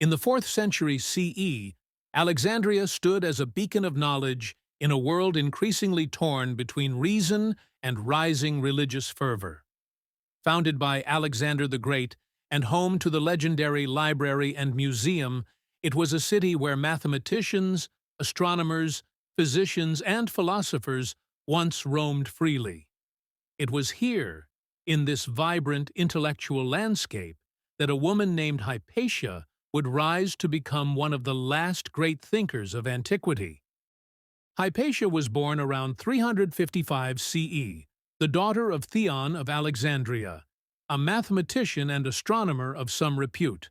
In the 4th century CE, Alexandria stood as a beacon of knowledge in a world increasingly torn between reason and rising religious fervor. Founded by Alexander the Great and home to the legendary library and museum, it was a city where mathematicians, astronomers, physicians, and philosophers once roamed freely. It was here, in this vibrant intellectual landscape, that a woman named Hypatia would rise to become one of the last great thinkers of antiquity. Hypatia was born around 355 CE, the daughter of Theon of Alexandria, a mathematician and astronomer of some repute.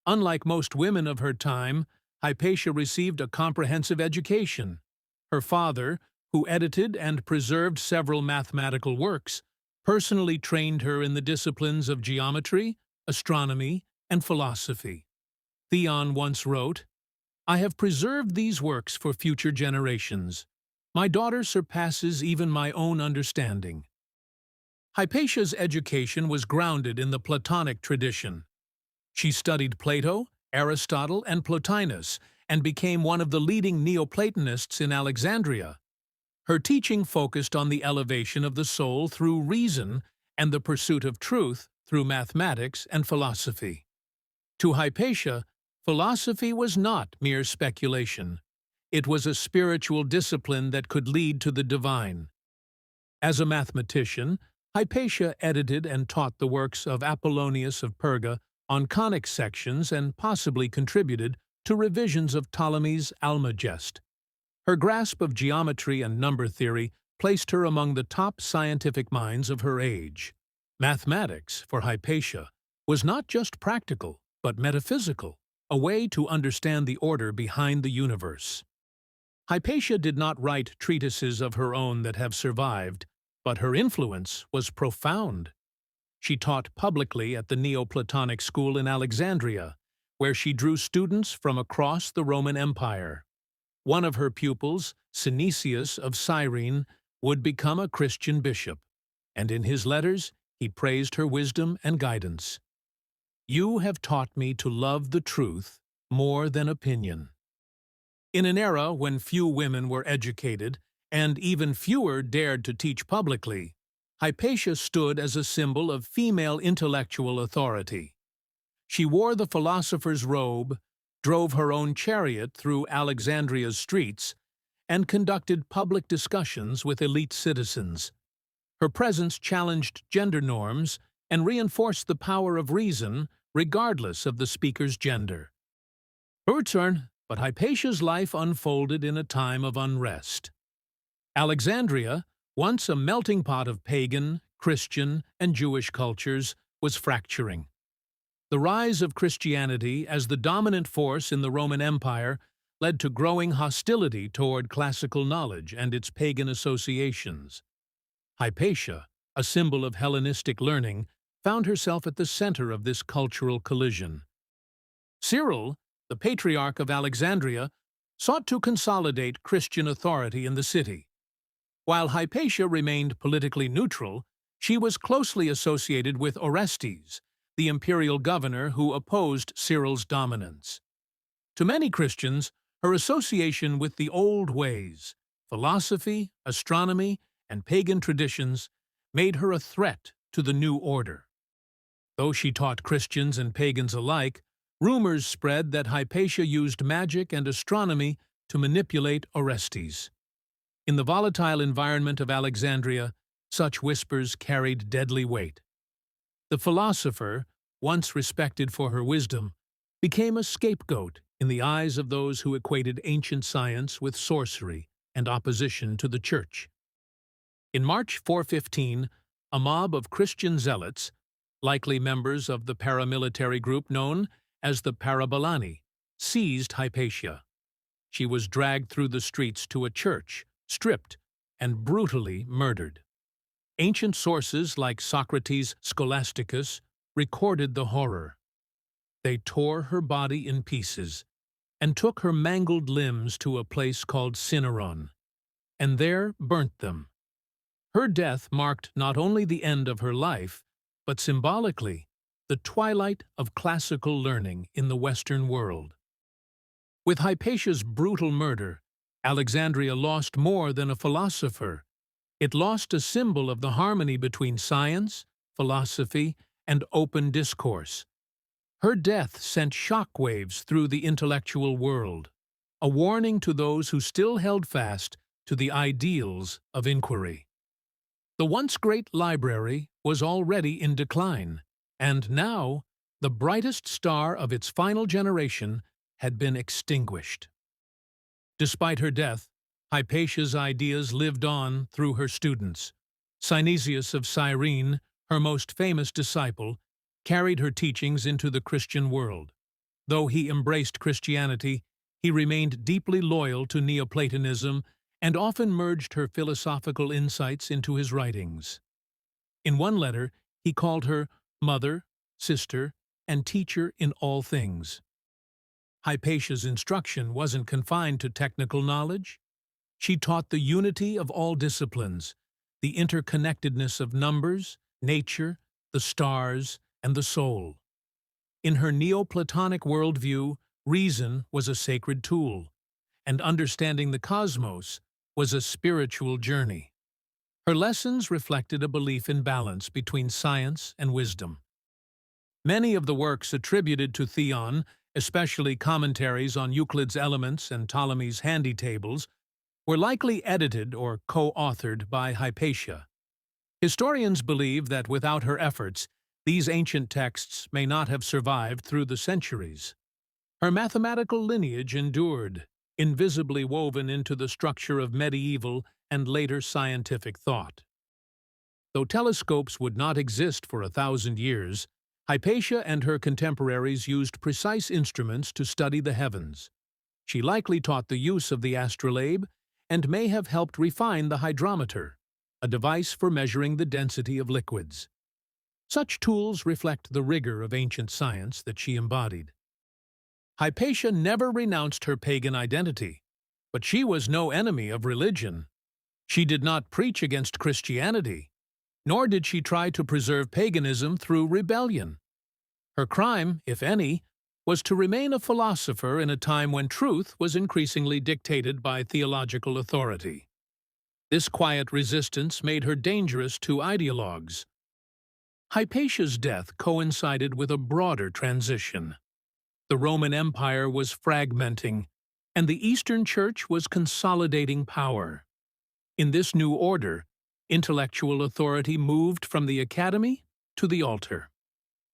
Unlike most women of her time, Hypatia received a comprehensive education. Her father, who edited and preserved several mathematical works, personally trained her in the disciplines of geometry, astronomy, and philosophy. Theon once wrote, "I have preserved these works for future generations. My daughter surpasses even my own understanding." Hypatia's education was grounded in the Platonic tradition. She studied Plato, Aristotle, and Plotinus, and became one of the leading Neoplatonists in Alexandria. Her teaching focused on the elevation of the soul through reason and the pursuit of truth through mathematics and philosophy. To Hypatia, philosophy was not mere speculation. It was a spiritual discipline that could lead to the divine. As a mathematician, Hypatia edited and taught the works of Apollonius of Perga on conic sections and possibly contributed to revisions of Ptolemy's Almagest. Her grasp of geometry and number theory placed her among the top scientific minds of her age. Mathematics, for Hypatia, was not just practical, but metaphysical, a way to understand the order behind the universe. Hypatia did not write treatises of her own that have survived, but her influence was profound. She taught publicly at the Neoplatonic school in Alexandria, where she drew students from across the Roman Empire. One of her pupils, Synesius of Cyrene, would become a Christian bishop, and in his letters he praised her wisdom and guidance. "You have taught me to love the truth more than opinion." In an era when few women were educated, and even fewer dared to teach publicly, Hypatia stood as a symbol of female intellectual authority. She wore the philosopher's robe, drove her own chariot through Alexandria's streets, and conducted public discussions with elite citizens. Her presence challenged gender norms and reinforced the power of reason, regardless of the speaker's gender. Her turn, but Hypatia's life unfolded in a time of unrest. Alexandria, once a melting pot of pagan, Christian, and Jewish cultures, was fracturing. The rise of Christianity as the dominant force in the Roman Empire led to growing hostility toward classical knowledge and its pagan associations. Hypatia, a symbol of Hellenistic learning, found herself at the center of this cultural collision. Cyril, the Patriarch of Alexandria, sought to consolidate Christian authority in the city. While Hypatia remained politically neutral, she was closely associated with Orestes, the imperial governor who opposed Cyril's dominance. To many Christians, her association with the old ways, philosophy, astronomy, and pagan traditions, made her a threat to the new order. Though she taught Christians and pagans alike, rumors spread that Hypatia used magic and astronomy to manipulate Orestes. In the volatile environment of Alexandria, such whispers carried deadly weight. The philosopher, once respected for her wisdom, became a scapegoat in the eyes of those who equated ancient science with sorcery and opposition to the Church. In March 415, a mob of Christian zealots, likely members of the paramilitary group known as the Parabolani, seized Hypatia. She was dragged through the streets to a church, stripped, and brutally murdered. Ancient sources like Socrates' Scholasticus recorded the horror. They tore her body in pieces and took her mangled limbs to a place called Cinaron, and there burnt them. Her death marked not only the end of her life, but symbolically, the twilight of classical learning in the Western world. With Hypatia's brutal murder, Alexandria lost more than a philosopher. It lost a symbol of the harmony between science, philosophy, and open discourse. Her death sent shockwaves through the intellectual world, a warning to those who still held fast to the ideals of inquiry. The once great library was already in decline, and now the brightest star of its final generation had been extinguished. Despite her death, Hypatia's ideas lived on through her students. Synesius of Cyrene, her most famous disciple, carried her teachings into the Christian world. Though he embraced Christianity, he remained deeply loyal to Neoplatonism and often merged her philosophical insights into his writings. In one letter, he called her mother, sister, and teacher in all things. Hypatia's instruction wasn't confined to technical knowledge. She taught the unity of all disciplines, the interconnectedness of numbers, nature, the stars, and the soul. In her Neoplatonic worldview, reason was a sacred tool, and understanding the cosmos was a spiritual journey. Her lessons reflected a belief in balance between science and wisdom. Many of the works attributed to Theon, especially commentaries on Euclid's Elements and Ptolemy's Handy Tables, were likely edited or co-authored by Hypatia. Historians believe that without her efforts, these ancient texts may not have survived through the centuries. Her mathematical lineage endured, invisibly woven into the structure of medieval and later scientific thought. Though telescopes would not exist for 1,000 years, Hypatia and her contemporaries used precise instruments to study the heavens. She likely taught the use of the astrolabe and may have helped refine the hydrometer, a device for measuring the density of liquids. Such tools reflect the rigor of ancient science that she embodied. Hypatia never renounced her pagan identity, but she was no enemy of religion. She did not preach against Christianity, nor did she try to preserve paganism through rebellion. Her crime, if any, was to remain a philosopher in a time when truth was increasingly dictated by theological authority. This quiet resistance made her dangerous to ideologues. Hypatia's death coincided with a broader transition. The Roman Empire was fragmenting, and the Eastern Church was consolidating power. In this new order, intellectual authority moved from the academy to the altar.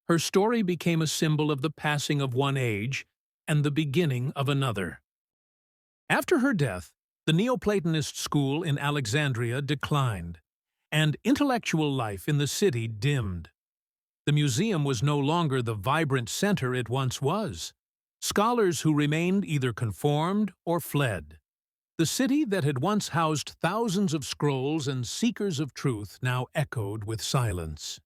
Her story became a symbol of the passing of one age and the beginning of another. After her death, the Neoplatonist school in Alexandria declined, and intellectual life in the city dimmed. The museum was no longer the vibrant center it once was. Scholars who remained either conformed or fled. The city that had once housed thousands of scrolls and seekers of truth now echoed with silence.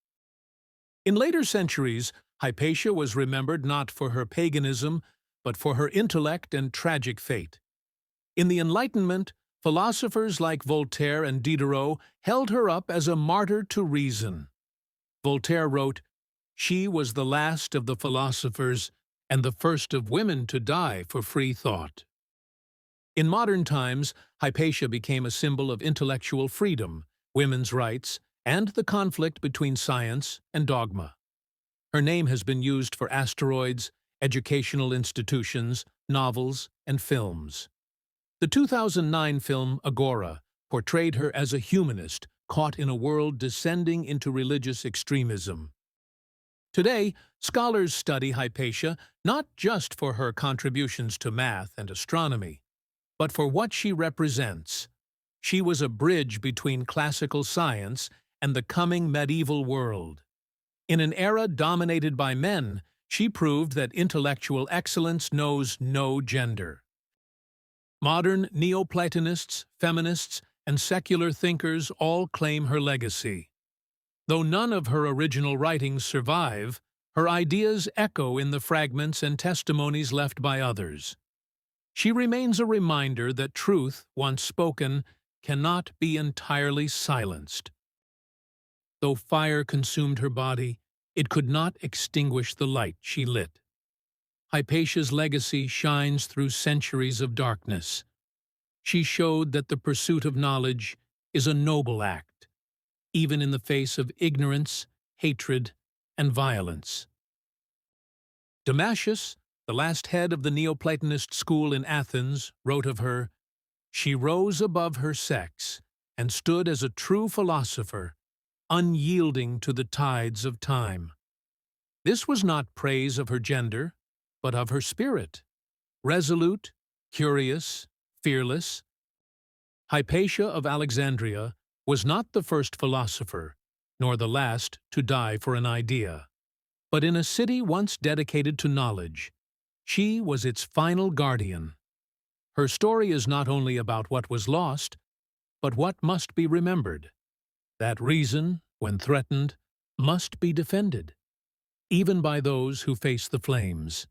In later centuries, Hypatia was remembered not for her paganism, but for her intellect and tragic fate. In the Enlightenment, philosophers like Voltaire and Diderot held her up as a martyr to reason. Voltaire wrote, "She was the last of the philosophers and the first of women to die for free thought." In modern times, Hypatia became a symbol of intellectual freedom, women's rights, and the conflict between science and dogma. Her name has been used for asteroids, educational institutions, novels, and films. The 2009 film Agora portrayed her as a humanist caught in a world descending into religious extremism. Today, scholars study Hypatia not just for her contributions to math and astronomy, but for what she represents. She was a bridge between classical science and the coming medieval world. In an era dominated by men, she proved that intellectual excellence knows no gender. Modern Neoplatonists, feminists, and secular thinkers all claim her legacy. Though none of her original writings survive, her ideas echo in the fragments and testimonies left by others. She remains a reminder that truth, once spoken, cannot be entirely silenced. Though fire consumed her body, It could not extinguish the light she lit. Hypatia's legacy shines through centuries of darkness. She showed that the pursuit of knowledge is a noble act, even in the face of ignorance, hatred, and violence. Damascius, the last head of the Neoplatonist school in Athens, wrote of her, "She rose above her sex and stood as a true philosopher, unyielding to the tides of time." This was not praise of her gender, but of her spirit. Resolute, curious, fearless, Hypatia of Alexandria was not the first philosopher, nor the last to die for an idea. But in a city once dedicated to knowledge, she was its final guardian. Her story is not only about what was lost, but what must be remembered. That reason, when threatened, must be defended, even by those who face the flames.